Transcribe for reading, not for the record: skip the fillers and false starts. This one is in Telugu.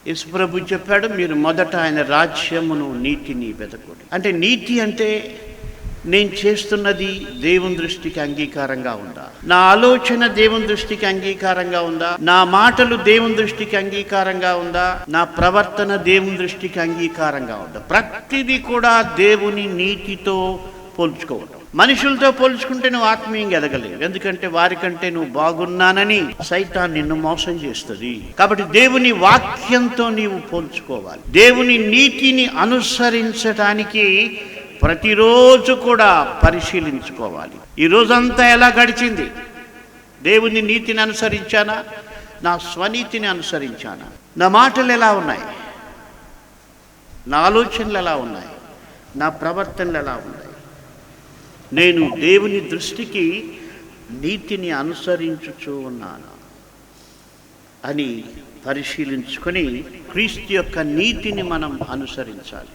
యేసుప్రభు చెప్పాడు, మీరు మొదట ఆయన రాజ్యమును నీతిని వెతకుడి. అంటే నీతి అంటే నేను చేస్తున్నది దేవుని దృష్టికి అంగీకారంగా ఉందా, నా ఆలోచన దేవుని దృష్టికి అంగీకారంగా ఉందా, నా మాటలు దేవుని దృష్టికి అంగీకారంగా ఉందా, నా ప్రవర్తన దేవుని దృష్టికి అంగీకారంగా ఉందా. ప్రతిదీ కూడా దేవుని నీతితో పోల్చుకోవడం. మనుషులతో పోల్చుకుంటే నువ్వు ఆత్మీయంగా ఎదగలేవు, ఎందుకంటే వారికంటే నువ్వు బాగున్నానని సైతాన్ నిన్ను మోసం చేస్తుంది. కాబట్టి దేవుని వాక్యంతో నీవు పోల్చుకోవాలి. దేవుని నీతిని అనుసరించడానికి ప్రతిరోజు కూడా పరిశీలించుకోవాలి. ఈ రోజంతా ఎలా గడిచింది? దేవుని నీతిని అనుసరించానా, నా స్వనీతిని అనుసరించానా? నా మాటలు ఎలా ఉన్నాయి, నా ఆలోచనలు ఎలా ఉన్నాయి, నా ప్రవర్తనలు ఎలా ఉన్నాయి? నేను దేవుని దృష్టికి నీతిని అనుసరించుచూ ఉన్నాను అని పరిశీలించుకొని క్రీస్తు యొక్క నీతిని మనం అనుసరించాలి.